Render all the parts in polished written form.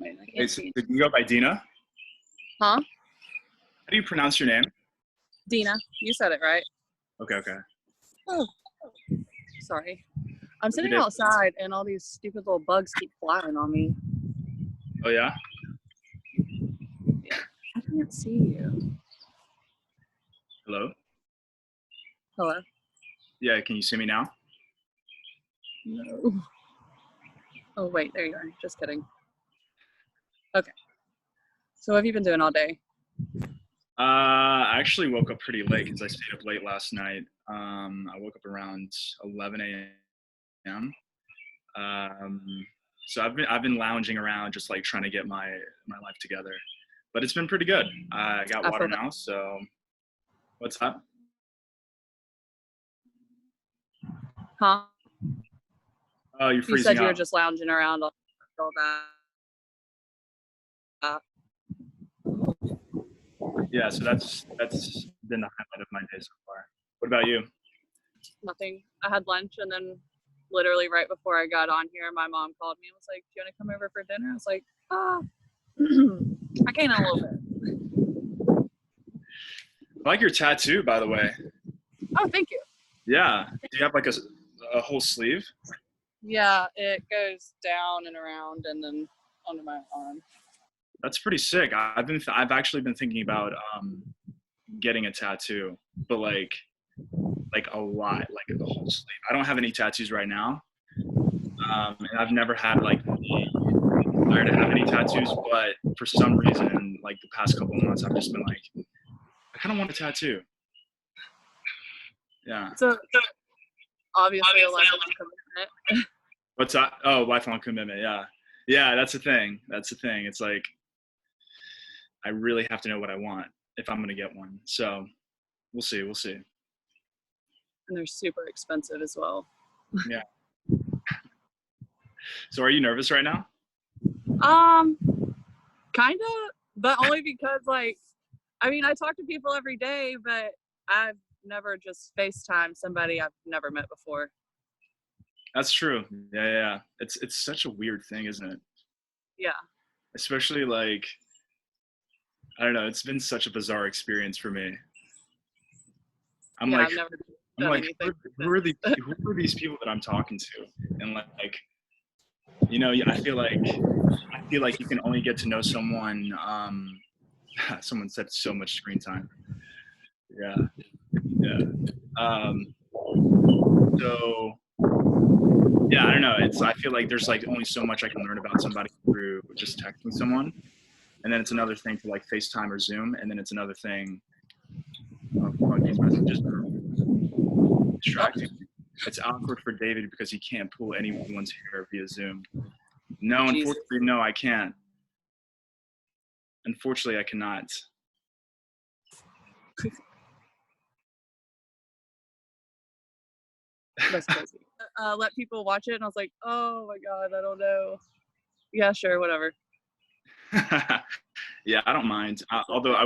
Wait, I Wait, can't so see. can you go by Deanna? Huh? How do you pronounce your name? Dina, you said it right. Okay. Oh, sorry. I'm sitting did. outside and all these stupid little bugs keep flying on me. Oh, yeah? I can't see you. Hello? Hello? Yeah, can you see me now? No. Oh, wait, there you are. Just kidding. Okay. So what have you been doing all day? I actually woke up pretty late because I stayed up late last night. I woke up around 11 a.m. So I've been lounging around just like trying to get my life together, but it's been pretty good. I got I water feel that. now, so what's up? Huh? Oh, you're You freezing said you were up. just lounging around all that. Yeah, so that's been the highlight of my day so far. What about you? Nothing. I had lunch and then literally right before I got on here, my mom called me and was like, do you want to come over for dinner? I was like, I can in a little bit. I like your tattoo, by the way. Oh, thank you. Yeah. Do you have like a whole sleeve? Yeah, it goes down and around and then onto my arm. That's pretty sick. I've actually been thinking about getting a tattoo, but like a lot, like the whole sleeve. I don't have any tattoos right now, and I've never had like the desire to have any tattoos. But for some reason, like the past couple of months, I've just been like, I kind of want a tattoo. Yeah. So obviously a lifelong commitment. What's that? Oh, lifelong commitment. Yeah. That's the thing. It's like I really have to know what I want if I'm gonna get one. So we'll see. And they're super expensive as well. Yeah. So are you nervous right now? Kind of, but only because like, I mean, I talk to people every day, but I've never just FaceTime somebody I've never met before. That's true. Yeah. It's such a weird thing, isn't it? Yeah. Especially like, I don't know. It's been such a bizarre experience for me. I'm Yeah, like, I've never done anything. who are these people that I'm talking to? And like, you know, I feel like you can only get to know someone. Someone said so much screen time. Yeah. So yeah, I don't know. I feel like there's like only so much I can learn about somebody through just texting someone, and then it's another thing to like FaceTime or Zoom, and then it's another thing. Oh, fuck, these messages are distracting. It's awkward for David because he can't pull anyone's hair via Zoom. No, Jesus. unfortunately, no, I can't. Unfortunately, I cannot. That's crazy. Let people watch it, and I was like, oh my god, I don't know. Yeah, sure, whatever. Yeah, I don't mind. Although I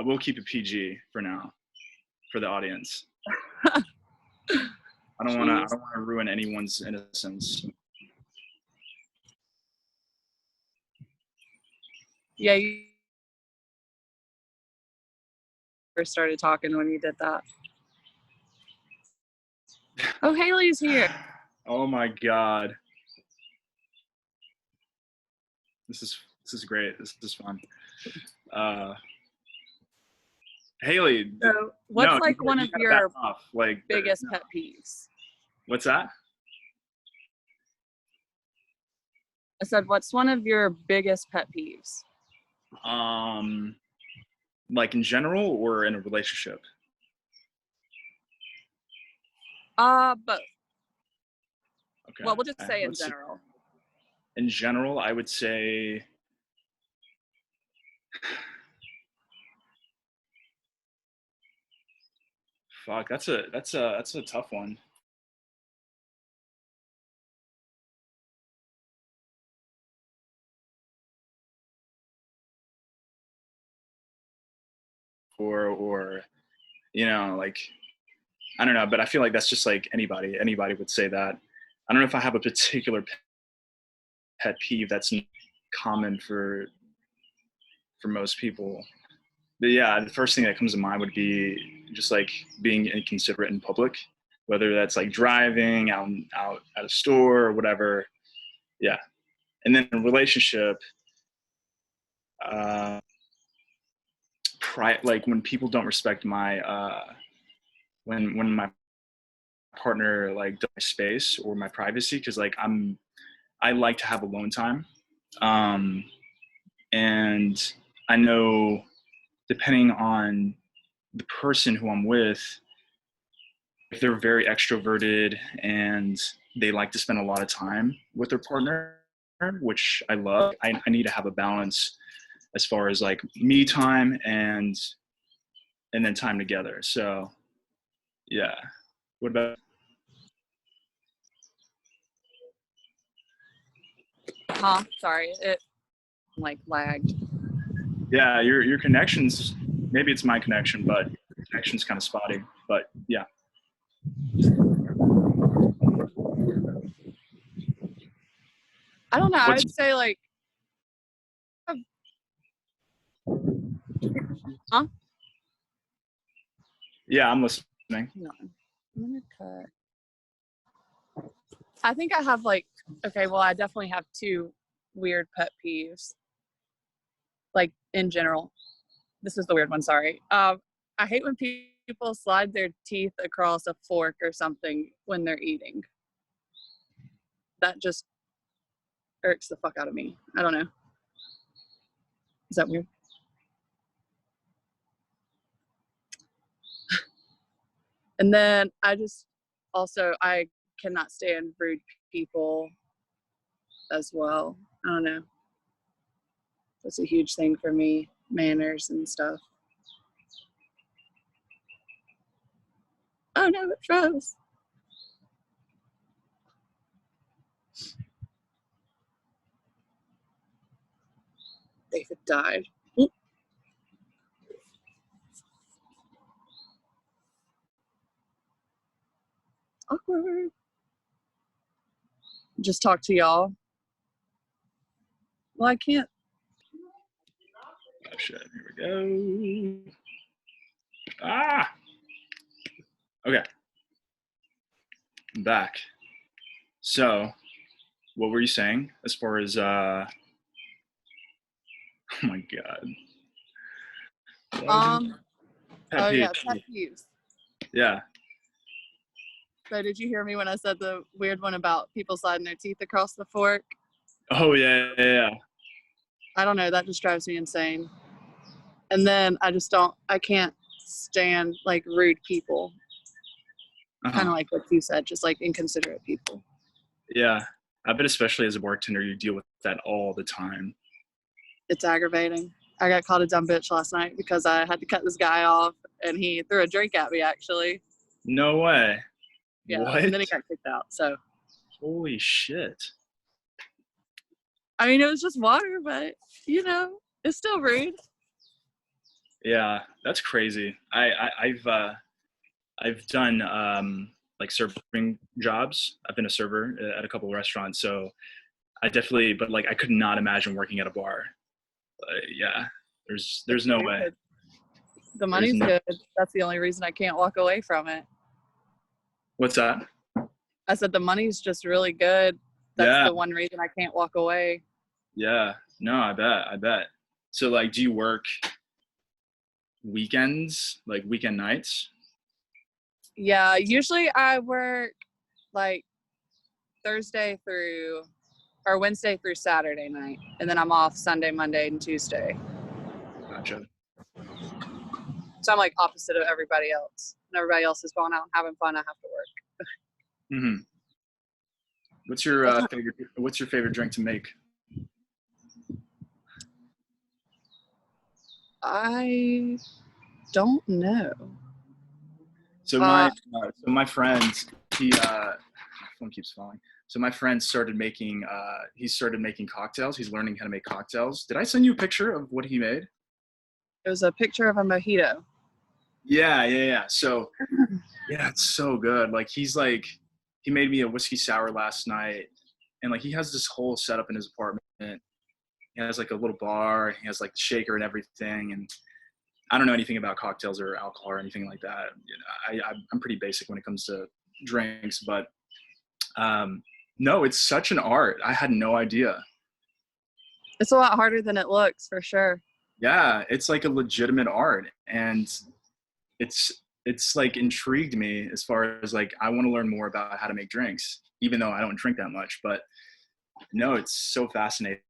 will keep it PG for now, for the audience. I don't want to ruin anyone's innocence. Yeah, you first started talking when you did that. Oh, Haley's here. Oh my god. This is great. This is fun. Haley. So, what's like one of your like biggest pet peeves? What's that? I said, what's one of your biggest pet peeves? Like in general or in a relationship? Both. Okay. Well, we'll just say in general. In general, I would say fuck, that's a tough one. Or you know, like I don't know, but I feel like that's just like anybody would say that. I don't know if I have a particular pet peeve that's common for most people. But yeah, the first thing that comes to mind would be just like being inconsiderate in public, whether that's like driving out at a store or whatever. Yeah. And then in a relationship, like when people don't respect my when my partner like does my space or my privacy, because like I like to have alone time, and I know depending on the person who I'm with, if they're very extroverted and they like to spend a lot of time with their partner, which I love, I need to have a balance as far as like me time and then time together. So yeah. What about? Sorry, it like lagged. Yeah, your connections, maybe it's my connection, but your connection's kind of spotty. But yeah. I don't know. What's I'd say like, huh? Yeah, I'm listening. No, I'm gonna cut. I think I have like, okay, well, I definitely have two weird pet peeves. Like in general, this is the weird one. Sorry. I hate when people slide their teeth across a fork or something when they're eating. That just irks the fuck out of me. I don't know. Is that weird? And then I cannot stand rude people as well. I don't know. That's a huge thing for me, manners and stuff. Oh no, it froze. David died. Oop. Awkward. Just talk to y'all. Well, I can't. Oh shit, here we go. Ah, okay, I'm back. So, what were you saying as far as oh my god. Pet Oh yeah, peeve. pet peeves. Yeah. So did you hear me when I said the weird one about people sliding their teeth across the fork? Oh yeah. I don't know, that just drives me insane. And then I can't stand like rude people. Kind of like what you said, just like inconsiderate people. Yeah, I bet especially as a bartender, you deal with that all the time. It's aggravating. I got called a dumb bitch last night because I had to cut this guy off and he threw a drink at me actually. No way. Yeah, What? and then he got kicked out. So Holy shit. I mean, it was just water, but you know, it's still rude. Yeah, that's crazy. I've done like serving jobs. I've been a server at a couple of restaurants, so but like I could not imagine working at a bar. Yeah, there's no way. The money's good. That's the only reason I can't walk away from it. What's that? I said the money's just really good. That's the one reason I can't walk away. Yeah, no, I bet. So like, do you work weekends, like weekend nights? Yeah, usually I work like Wednesday through Saturday night, and then I'm off Sunday, Monday, and Tuesday. Gotcha. So I'm like opposite of everybody else. When everybody else is going out and having fun, I have to work. Mm-hmm. What's your favorite drink to make? I don't know. So my friend, my phone keeps falling. So my friend started making cocktails. He's learning how to make cocktails. Did I send you a picture of what he made? It was a picture of a mojito. Yeah. So yeah, it's so good. Like he made me a whiskey sour last night, and like he has this whole setup in his apartment He has like a little bar. He has like the shaker and everything. And I don't know anything about cocktails or alcohol or anything like that. I'm pretty basic when it comes to drinks, but no, it's such an art. I had no idea. It's a lot harder than it looks, for sure. Yeah, it's like a legitimate art, and it's like intrigued me as far as like I want to learn more about how to make drinks, even though I don't drink that much. But no, it's so fascinating.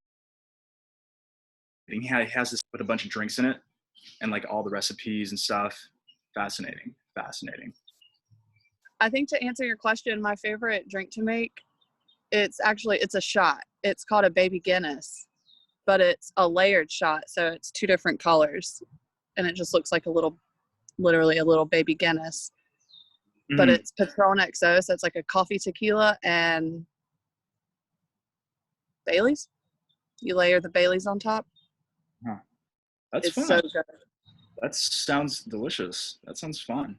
He has this with a bunch of drinks in it, and like all the recipes and stuff. Fascinating. I think to answer your question, my favorite drink to make, it's a shot. It's called a baby Guinness, but it's a layered shot. So it's 2 different colors, and it just looks like literally a little baby Guinness. Mm-hmm. But it's Patron XO, so it's like a coffee tequila and Bailey's. You layer the Bailey's on top. Huh. That's fun. So good. That sounds delicious. That sounds fun.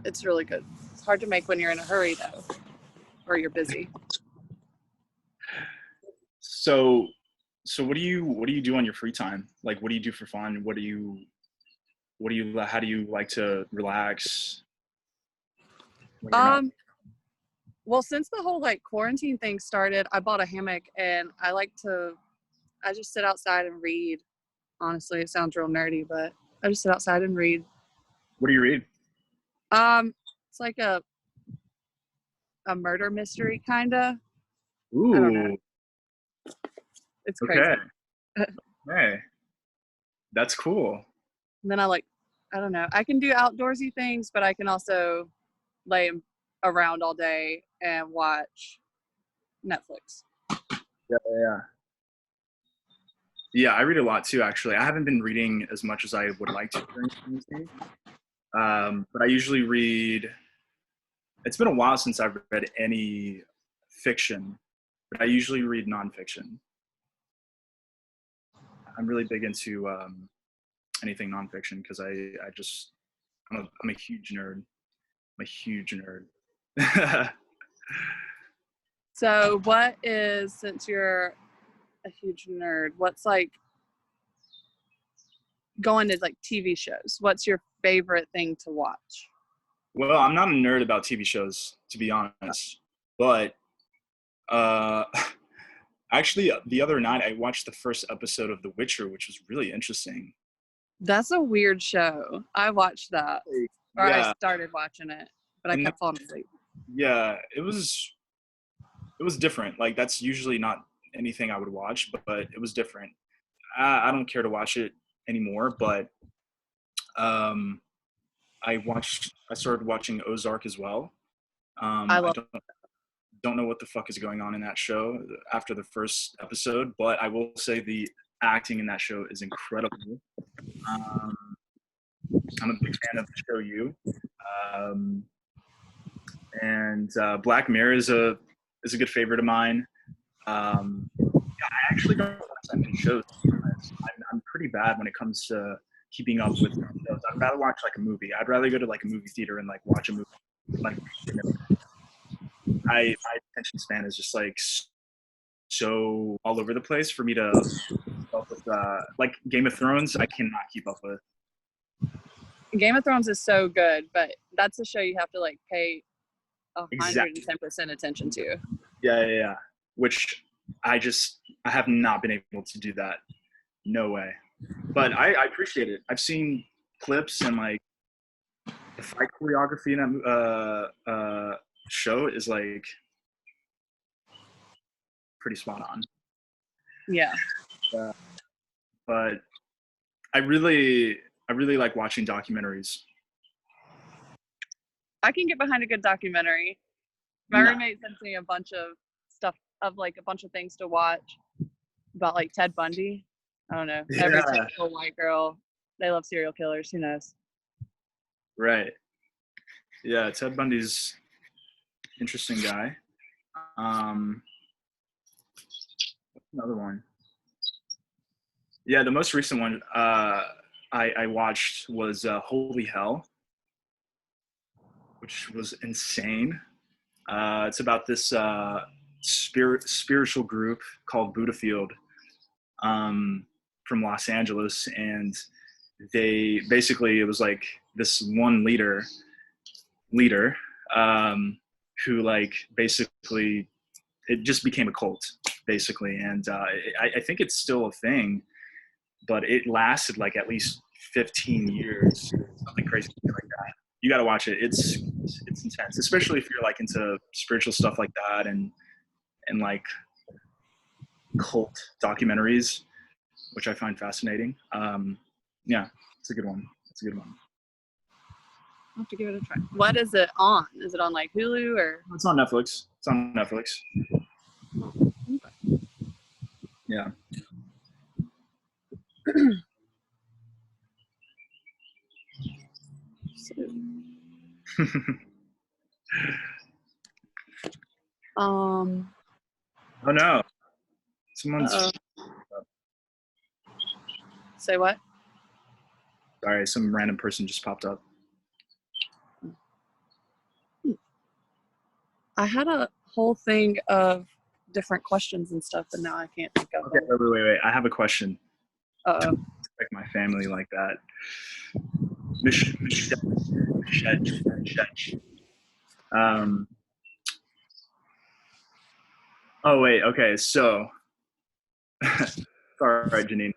It's really good. It's hard to make when you're in a hurry, though, or you're busy. So what do you do on your free time? Like, what do you do for fun? How do you like to relax? Well, since the whole like quarantine thing started, I bought a hammock, and I just sit outside and read. Honestly, it sounds real nerdy, but I just sit outside and read. What do you read? It's like a murder mystery, kinda. Ooh. I don't know. It's crazy. Okay. Hey, that's cool. And then I don't know. I can do outdoorsy things, but I can also lay around all day and watch Netflix. Yeah, I read a lot too, actually. I haven't been reading as much as I would like to during quarantine. But I usually read, it's been a while since I've read any fiction, but I usually read nonfiction. I'm really big into anything nonfiction because I'm a huge nerd. I'm a huge nerd. So since you're a huge nerd, what's like going to like TV shows? What's your favorite thing to watch? Well, I'm not a nerd about TV shows, to be honest, but actually the other night I watched the first episode of The Witcher, which was really interesting. That's a weird show. I watched that. Or yeah. I started watching it, but I kept falling asleep. Yeah, it was different. Like, that's usually not anything I would watch, but it was different. I don't care to watch it anymore, but I started watching Ozark as well. I don't know what the fuck is going on in that show after the first episode, but I will say the acting in that show is incredible. I'm a big fan of the show You. And Black Mirror is a good favorite of mine. I actually don't watch that many shows. I'm pretty bad when it comes to keeping up with shows. I'd rather watch like a movie. I'd rather go to like a movie theater and like watch a movie. Like, my attention span is just like so all over the place for me to keep up with. Like Game of Thrones, I cannot keep up with. Game of Thrones is so good, but that's a show you have to like pay 110% attention to. Yeah. Which I have not been able to do that. No way. But I appreciate it. I've seen clips and like the fight choreography in that show is like pretty spot on. Yeah. But I really like watching documentaries. I can get behind a good documentary. My roommate sends me a bunch of stuff of like a bunch of things to watch about like Ted Bundy. I don't know. Every typical white girl, they love serial killers. Who knows? Right. Yeah, Ted Bundy's interesting guy. Another one. Yeah, the most recent one I watched was Holy Hell, which was insane. It's about this spiritual group called Buddha Field, from Los Angeles, and they basically, it was like this one leader who like basically it just became a cult basically, and I think it's still a thing, but it lasted like at least 15 years, something crazy like that. You got to watch it. It's intense, especially if you're like into spiritual stuff like that, and like cult documentaries, which I find fascinating. Yeah, it's a good one. It's a good one. I'll have to give it a try. What is it on? Is it on like Hulu or? It's on Netflix. It's on Netflix. Okay. Yeah. Oh no. Someone's Say what? sorry, some random person just popped up. I had a whole thing of different questions and stuff, and now I can't think of Okay, them. wait. I have a question. Uh-oh. Like my family like that. Oh wait, okay, so sorry, Janine.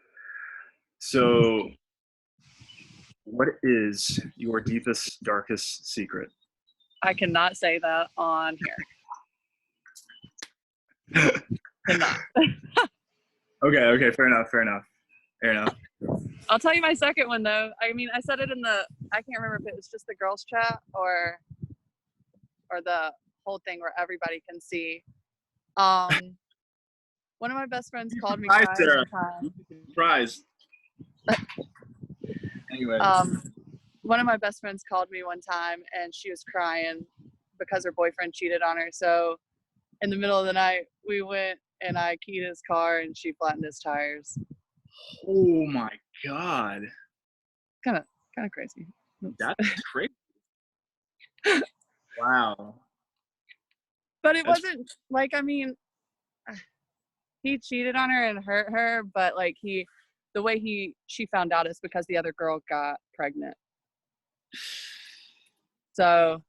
So what is your deepest, darkest secret? I cannot say that on here. Cannot. Okay, fair enough. I'll tell you my second one though. I mean, I said it in the, I can't remember if it was just the girls chat or the whole thing where everybody can see. One of my best friends called me crying one time. Surprise. Anyway. One of my best friends called me one time and she was crying because her boyfriend cheated on her. So in the middle of the night, we went and I keyed his car and she flattened his tires. Oh my God. Kind of crazy. That's crazy. Wow. But it wasn't like, I mean, he cheated on her and hurt her, but like the way she found out is because the other girl got pregnant. So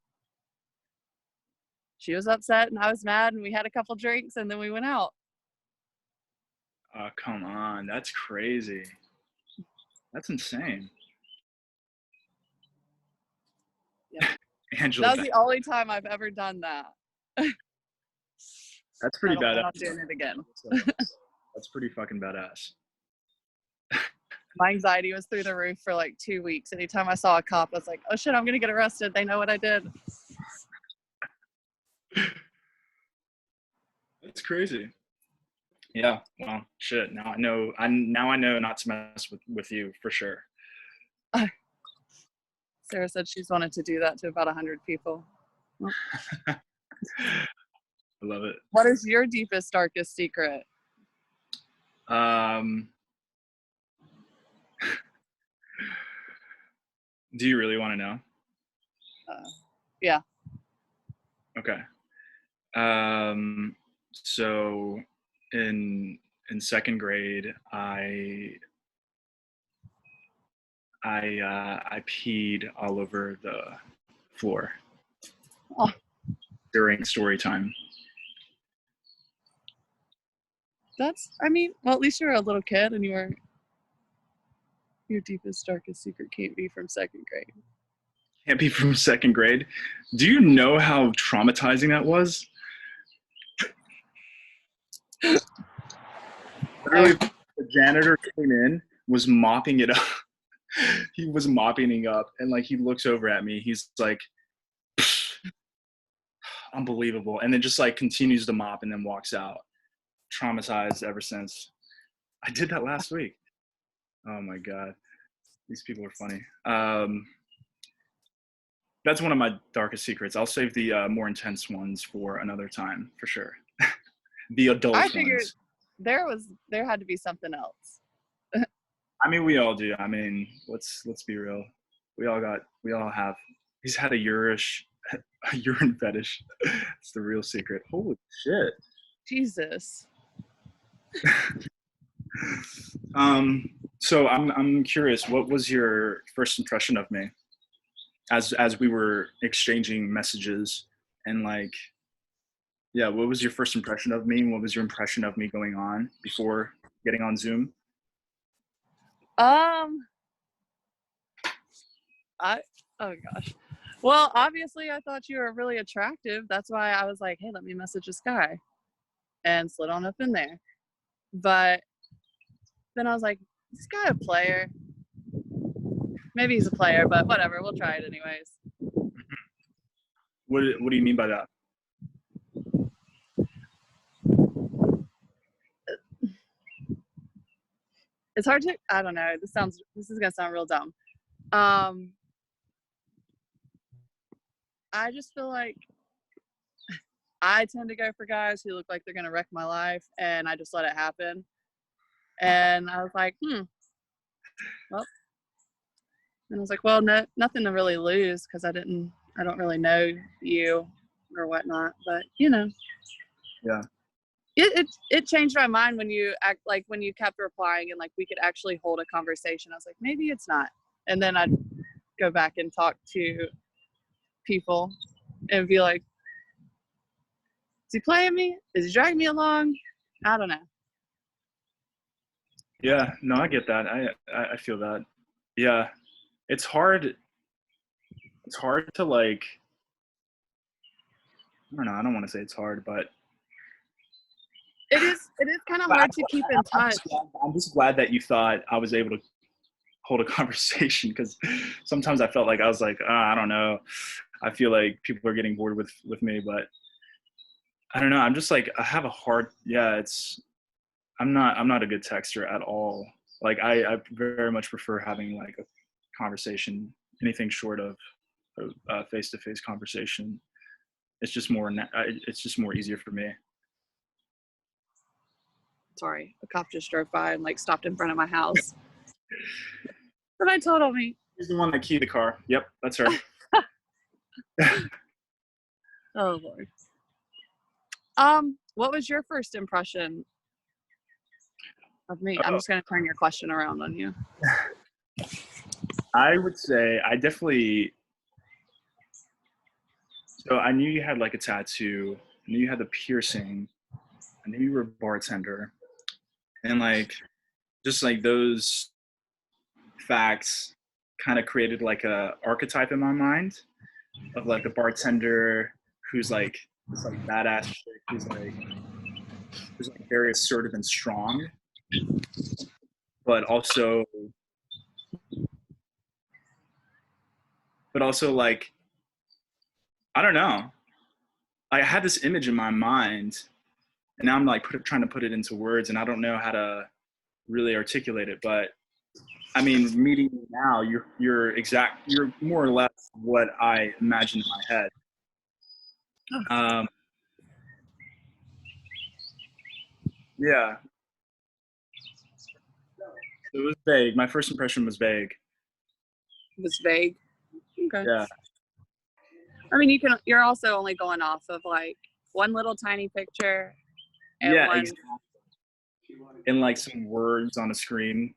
she was upset and I was mad and we had a couple drinks and then we went out. Oh, come on. That's crazy. That's insane. Yeah. Angela, that was the only time I've ever done that. That's pretty badass. I'm not doing it again. That's pretty fucking badass. My anxiety was through the roof for like 2 weeks. Anytime I saw a cop, I was like, oh shit, I'm going to get arrested. They know what I did. That's crazy. Yeah. Well, shit. Now I know. Now I know not to mess with you for sure. Sarah said she's wanted to do that to about 100 people. Well, I love it. what is your deepest, darkest secret? Do you really want to know? Yeah. Okay. So in second grade, I peed all over the floor during story time. Well, at least you were a little kid and your deepest, darkest secret can't be from second grade. Can't be from second grade. Do you know how traumatizing that was? Literally, the janitor came in, was mopping it up. He was mopping it up, and like he looks over at me. He's like, unbelievable, and then just like continues to mop and then walks out. Traumatized ever since. I did that last week. Oh my God, these people are funny. That's one of my darkest secrets. I'll save the more intense ones for another time, for sure. The adult ones. I figured there had to be something else. I mean, we all do. I mean, let's be real. We all have. He's had a urine fetish. It's the real secret. Holy shit. Jesus. So I'm curious, what was your first impression of me as we were exchanging messages and like, yeah, what was your first impression of me? What was your impression of me going on before getting on Zoom? Um, I oh gosh. Well, obviously I thought you were really attractive. That's why I was like, hey, let me message this guy and slid on up in there. But then I was like, this guy a player? Maybe he's a player, but whatever, we'll try it anyways. What do you mean by that? It's hard to, I don't know, this is gonna sound real dumb. I just feel like I tend to go for guys who look like they're gonna wreck my life, and I just let it happen. And I was like, well, and I was like, well, no, nothing to really lose because I don't really know you or whatnot, but you know. Yeah. It changed my mind when you when you kept replying and like we could actually hold a conversation. I was like, maybe it's not. And then I'd go back and talk to people and be like, is he playing me? Is he dragging me along? I don't know. Yeah, no, I get that. I feel that. Yeah. It's hard to like, I don't know, I don't want to say it's hard, but It is kind of hard to keep in touch. I'm just glad that you thought I was able to hold a conversation, because sometimes I felt like I was like, I don't know. I feel like people are getting bored with me, but I don't know. I'm just like, I have a hard, I'm not a good texter at all. Like I very much prefer having like a conversation, anything short of a face-to-face conversation. It's just more easier for me. Sorry, a cop just drove by and like stopped in front of my house. And I told me. She's the one that keyed the car. Yep, that's her. Oh Lord. What was your first impression of me? I'm just gonna turn your question around on you. I would say I definitely. So I knew you had like a tattoo. I knew you had the piercing. I knew you were a bartender, and like just like those facts kind of created like a archetype in my mind of like a bartender who's like this like badass chick who's like very assertive and strong, but also like, I don't know. I had this image in my mind, and now I'm like trying to put it into words, and I don't know how to really articulate it. But I mean, meeting you now, you're more or less what I imagined in my head. Yeah, it was vague. My first impression was vague. It was vague. Okay. Yeah. I mean, you're also only going off of like one little tiny picture and Yeah, exactly. And like some words on a screen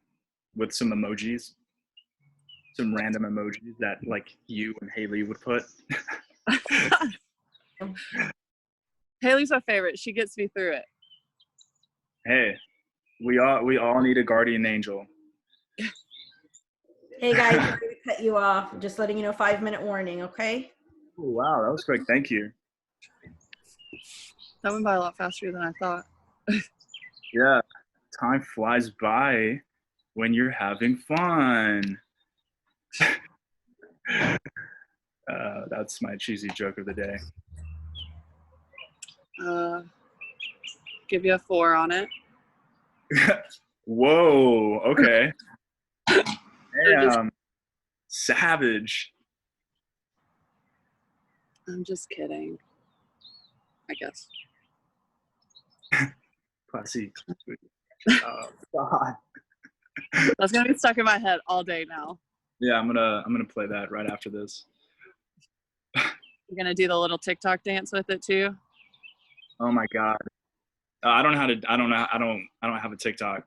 with some emojis, some random emojis that like you and Haley would put. Haley's my favorite. She gets me through it. Hey, we all need a guardian angel. Hey guys, sorry to cut you off. Just letting you know, 5-minute warning, okay? Oh, wow, that was quick. Thank you. That went by a lot faster than I thought. Yeah, time flies by when you're having fun. That's my cheesy joke of the day. Give you a 4 on it. Whoa, okay. Damn, savage. I'm just kidding. I guess. Classy. Oh God. That's gonna be stuck in my head all day now. Yeah, I'm gonna play that right after this. You're gonna do the little TikTok dance with it too. Oh my God. I don't have a TikTok.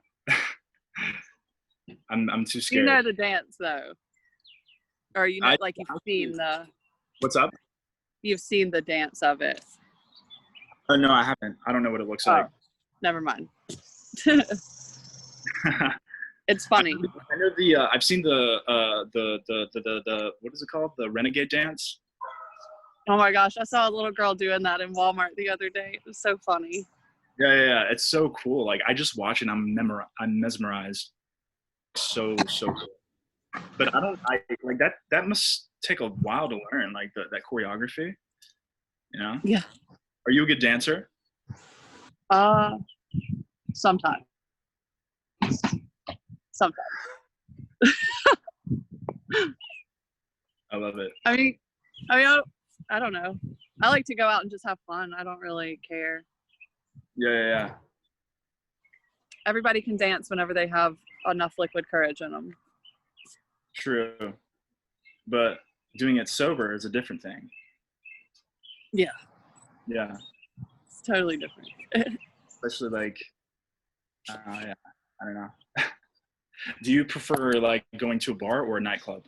I'm too You scared. know the dance though, or you know, I- like What's up? you've seen the dance of it. Oh no, I haven't. I don't know what it looks Oh, like. never mind. It's funny. I know the. I've seen the what is it called? The renegade dance. Oh my gosh, I saw a little girl doing that in Walmart the other day. It was so funny. Yeah. It's so cool. Like I just watch it. I'm mesmerized. So cool. But I don't. I like that. That must take a while to learn. Like that choreography. You know. Yeah. Are you a good dancer? Sometimes. I love it. I mean, I don't know. I like to go out and just have fun. I don't really care. Yeah. Everybody can dance whenever they have enough liquid courage in them. True. But doing it sober is a different thing. Yeah. Yeah. It's totally different. Especially like, yeah, I don't know. Do you prefer like going to a bar or a nightclub?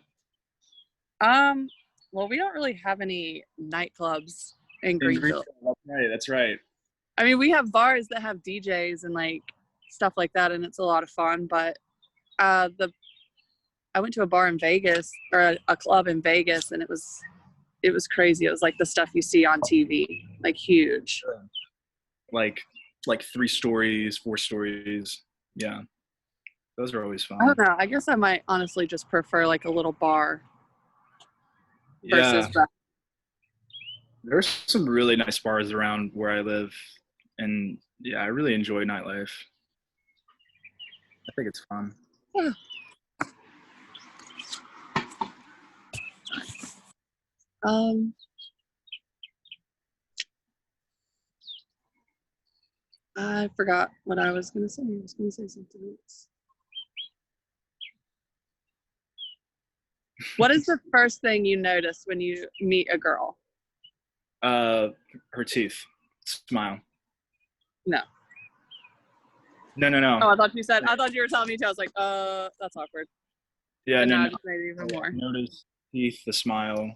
Well, we don't really have any nightclubs in Greenville. That's right. I mean, we have bars that have DJs and like stuff like that, and it's a lot of fun. But I went to a bar in Vegas, or a club in Vegas, and it was crazy. It was like the stuff you see on TV, like huge. Like 3 stories, 4 stories. Yeah. Those are always fun. I don't know. I guess I might honestly just prefer like a little bar versus There's some really nice bars around where I live, and yeah, I really enjoy nightlife. I think it's fun. Yeah. I forgot what I was gonna say. I was gonna say something else. What is the first thing you notice when you meet a girl? Her teeth. Smile. No. No. Oh, I thought you were telling me too. I was like, that's awkward. Yeah, And no. I just made it even more. Notice teeth, the smile.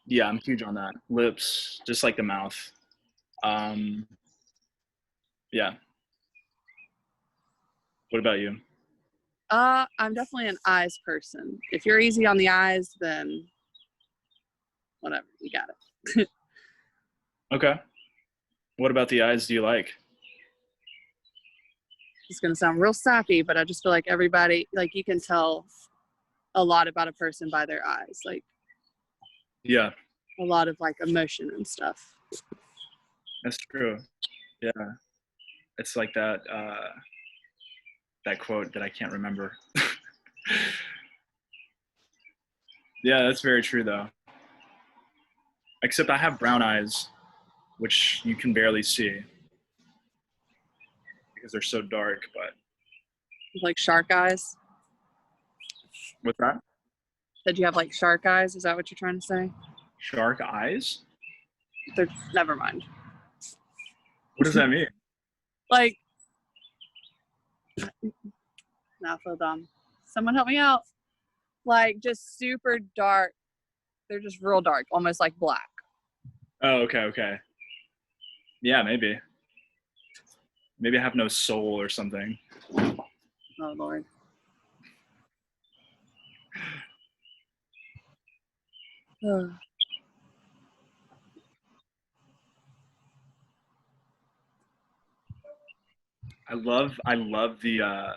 Yeah, I'm huge on that. Lips, just like the mouth. Yeah. What about you? I'm definitely an eyes person. If you're easy on the eyes, then whatever, you got it. Okay. What about the eyes do you like? It's gonna sound real sappy, but I just feel like everybody, like you can tell a lot about a person by their eyes, like Yeah, a lot of like emotion and stuff. that's true. Yeah. It's like that quote that I can't remember. Yeah, that's very true though. Except I have brown eyes, which you can barely see because they're so dark, but Like shark eyes. what's that? Did you have like shark eyes? Is that what you're trying to say? Shark eyes? Never mind. What does that mean? Like, now I feel dumb. Someone help me out. Like just super dark. They're just real dark, almost like black. Oh, okay. Yeah, maybe. Maybe I have no soul or something. Oh Lord. Ugh. I love the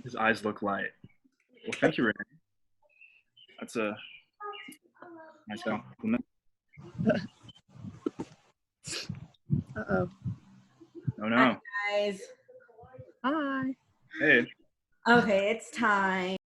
his eyes look light. Well, thank you, Renee. That's a nice compliment. Uh-oh. Oh no. Guys. Hi. Hey. Okay, it's time.